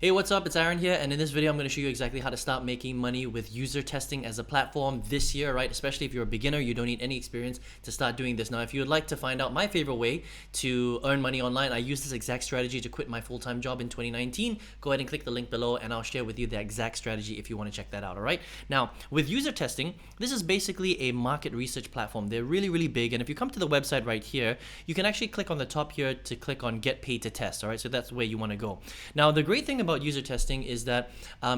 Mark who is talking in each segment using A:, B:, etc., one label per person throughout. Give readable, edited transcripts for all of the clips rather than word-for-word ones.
A: Hey, what's up? It's Aaron here, and in this video I'm going to show you exactly how to start making money with user testing as a platform this year, right? Especially if you're a beginner, you don't need any experience to start doing this. Now, if you would like to find out my favorite way to earn money online, I use this exact strategy to quit my full-time job in 2019. Go ahead and click the link below and I'll share with you the exact strategy if you want to check that out, all right? Now, with user testing, this is basically a market research platform. They're really big, and if you come to the website right here, you can actually click on the top here to click on get paid to test, all right? So that's where you want to go. Now, the great thing about user testing is that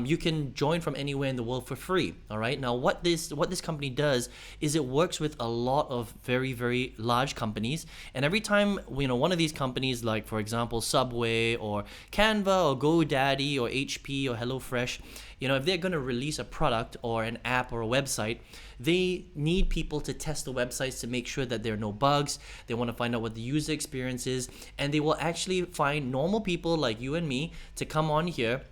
A: you can join from anywhere in the world for free. All right. Now, what this company does is it works with a lot of very large companies, and every time one of these companies, like for example Subway or Canva or GoDaddy or HP or HelloFresh, if they're going to release a product or an app or a website, they need people to test the websites to make sure that there are no bugs. They want to find out what the user experience is, and they will actually find normal people like you and me to come on here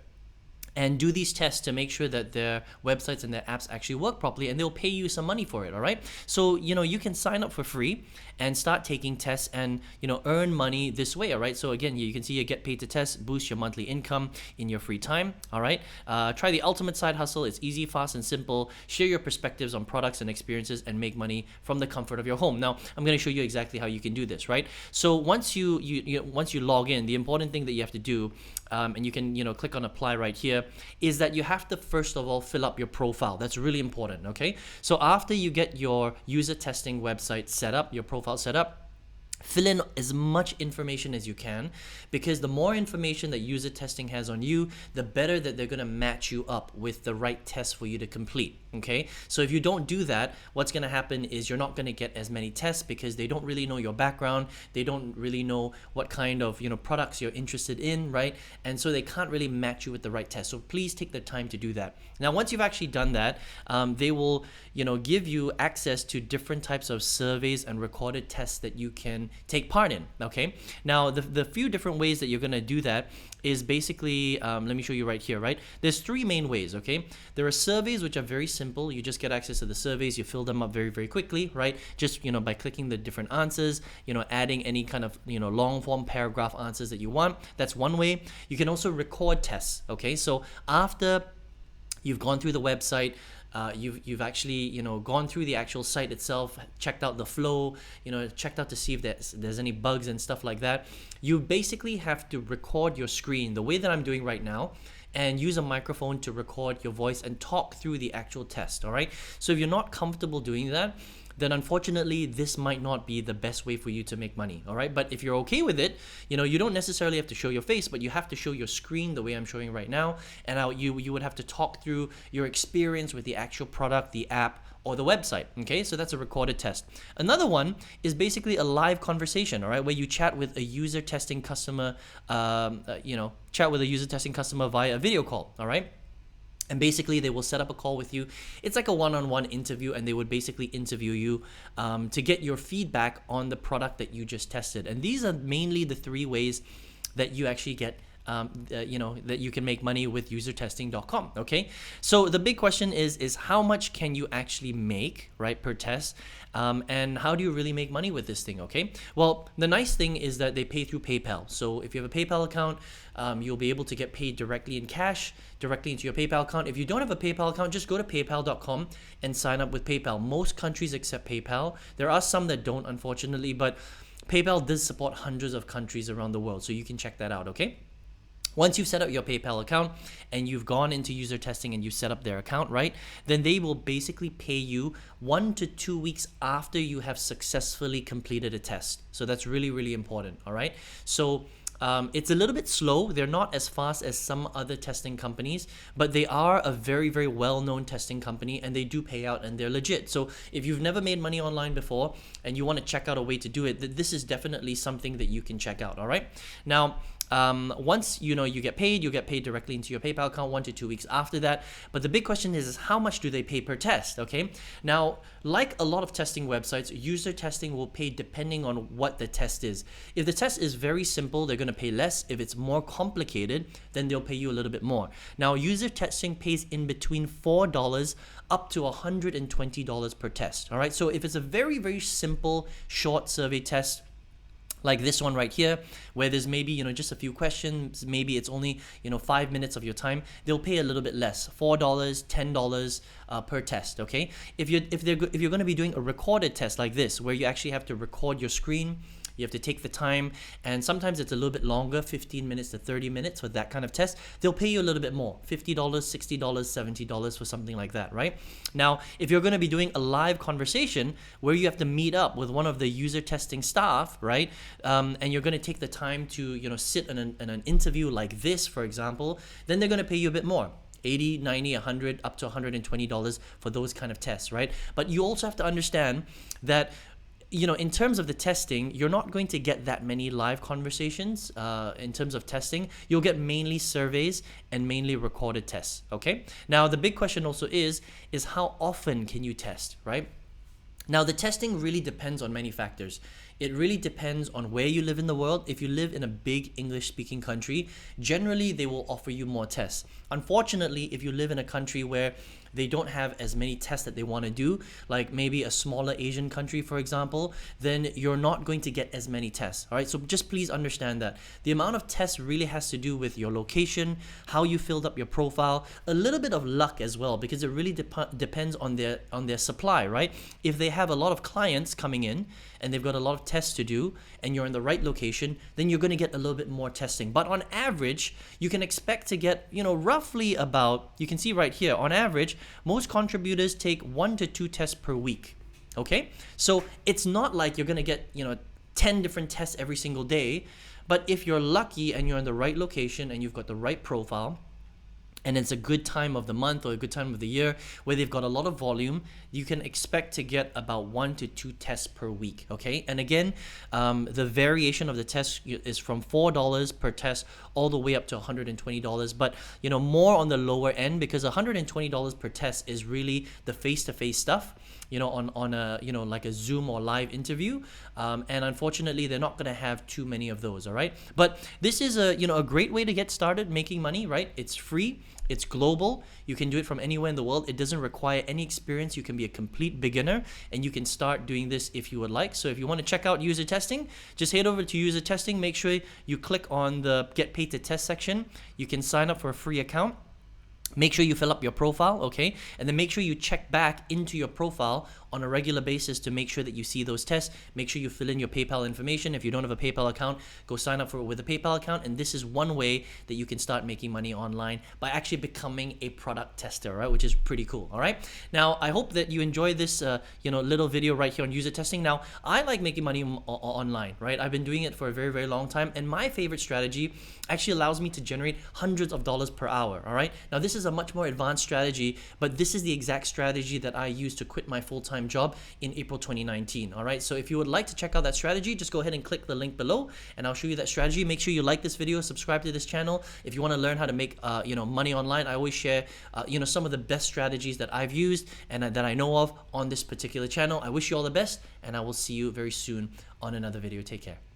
A: and do these tests to make sure that their websites and their apps actually work properly, and they'll pay you some money for it. All right, so you can sign up for free and start taking tests and earn money this way. All right, so again, you can see you get paid to test, boost your monthly income in your free time. All right, try the ultimate side hustle. It's easy, fast, and simple. Share your perspectives on products and experiences and make money from the comfort of your home. Now, I'm going to show you exactly how you can do this. Right, so once you log in, the important thing that you have to do, and you can click on apply right here, is that you have to first of all fill up your profile. That's really important. Okay, so after you get your user testing website set up, your profile set up, fill in as much information as you can, because the more information that user testing has on you, the better that they're going to match you up with the right test for you to complete. Okay, so if you don't do that, what's going to happen is you're not going to get as many tests, because they don't really know your background, they don't really know what kind of products you're interested in, right? And so they can't really match you with the right test. So please take the time to do that. Now, once you've actually done that, they will give you access to different types of surveys and recorded tests that you can take part in. Okay, now the few different ways that you're going to do that is basically, let me show you right here, right? There's three main ways. Okay, there are surveys which are very simple. You just get access to the surveys, you fill them up very quickly, right? Just by clicking the different answers, adding any kind of long form paragraph answers that you want. That's one way. You can also record tests. Okay, so after you've gone through the website, you've actually gone through the actual site itself, checked out the flow, checked out to see if there's any bugs and stuff like that. You basically have to record your screen the way that I'm doing right now, and use a microphone to record your voice and talk through the actual test. All right, so if you're not comfortable doing that, then unfortunately this might not be the best way for you to make money. All right, but if you're okay with it, you don't necessarily have to show your face, but you have to show your screen the way I'm showing right now, and you would have to talk through your experience with the actual product, the app, or the website. Okay, so that's a recorded test. Another one is basically a live conversation, all right, where you chat with a user testing customer, chat with a user testing customer via a video call. All right, and basically they will set up a call with you. It's like a one-on-one interview, and they would basically interview you to get your feedback on the product that you just tested. And these are mainly the three ways that you actually get that you can make money with usertesting.com. Okay, so the big question is how much can you actually make, right, per test, and how do you really make money with this thing? Okay, well, the nice thing is that they pay through PayPal. So if you have a PayPal account, you'll be able to get paid directly in cash, directly into your PayPal account. If you don't have a PayPal account, just go to paypal.com and sign up with PayPal. Most countries accept PayPal. There are some that don't, unfortunately, but PayPal does support hundreds of countries around the world, so you can check that out. Okay, once you've set up your PayPal account and you've gone into user testing and you set up their account, right, then they will basically pay you 1 to 2 weeks after you have successfully completed a test. So that's really important. All right, so it's a little bit slow. They're not as fast as some other testing companies, but they are a very well-known testing company, and they do pay out, and they're legit. So if you've never made money online before and you want to check out a way to do it, this is definitely something that you can check out. All right, now once you get paid, you get paid directly into your PayPal account 1 to 2 weeks after that. But the big question is how much do they pay per test? Okay, now, like a lot of testing websites, user testing will pay depending on what the test is. If the test is very simple, they're going to pay less. If it's more complicated, then they'll pay you a little bit more. Now, user testing pays in between $4 up to $120 per test. All right, so if it's a very simple short survey test, like this one right here, where there's maybe, just a few questions, maybe it's only, 5 minutes of your time, they'll pay a little bit less, $4, $10 per test. Okay, if you're going to be doing a recorded test like this, where you actually have to record your screen, you have to take the time, and sometimes it's a little bit longer, 15 minutes to 30 minutes for that kind of test, they'll pay you a little bit more, $50, $60, $70 for something like that, right? Now, if you're going to be doing a live conversation where you have to meet up with one of the user testing staff, right? And you're going to take the time to, sit in an interview like this, for example, then they're going to pay you a bit more. 80, 90, 100, up to $120 for those kind of tests, right? But you also have to understand that in terms of the testing, you're not going to get that many live conversations in terms of testing. You'll get mainly surveys and mainly recorded tests, okay? Now, the big question also is how often can you test, right? Now, the testing really depends on many factors. It really depends on where you live in the world. If you live in a big English-speaking country, generally they will offer you more tests. Unfortunately, if you live in a country where they don't have as many tests that they want to do, like maybe a smaller Asian country, for example, then you're not going to get as many tests. All right, so just please understand that the amount of tests really has to do with your location, how you filled up your profile, a little bit of luck as well, because it really depends on their supply, right? If they have a lot of clients coming in and they've got a lot of tests to do, and you're in the right location, then you're going to get a little bit more testing. But on average, you can expect to get, roughly about, you can see right here, on average, most contributors take 1 to 2 tests per week. Okay, so it's not like you're going to get 10 different tests every single day, but if you're lucky and you're in the right location and you've got the right profile, and it's a good time of the month or a good time of the year where they've got a lot of volume, you can expect to get about 1 to 2 tests per week, okay? And again, the variation of the test is from $4 per test all the way up to $120, but more on the lower end, because $120 per test is really the face-to-face stuff, on a like a Zoom or live interview, and unfortunately they're not going to have too many of those. All right, but this is a great way to get started making money, right? It's free, it's global, you can do it from anywhere in the world, it doesn't require any experience, you can be a complete beginner, and you can start doing this if you would like. So if you want to check out user testing, just head over to user testing, make sure you click on the get paid to test section, you can sign up for a free account. Make sure you fill up your profile, okay? And then make sure you check back into your profile on a regular basis to make sure that you see those tests. Make sure you fill in your PayPal information. If you don't have a PayPal account, go sign up for it with a PayPal account. And this is one way that you can start making money online by actually becoming a product tester, right? Which is pretty cool, all right? Now, I hope that you enjoy this, little video right here on user testing. Now, I like making money online, right? I've been doing it for a very, very long time. And my favorite strategy actually allows me to generate hundreds of dollars per hour, all right? Now, this is a much more advanced strategy, but this is the exact strategy that I used to quit my full-time job in April 2019. All right, so if you would like to check out that strategy, just go ahead and click the link below and I'll show you that strategy. Make sure you like this video, subscribe to this channel. If you want to learn how to make money online, I always share some of the best strategies that I've used and that I know of on this particular channel. I wish you all the best, and I will see you very soon on another video. Take care.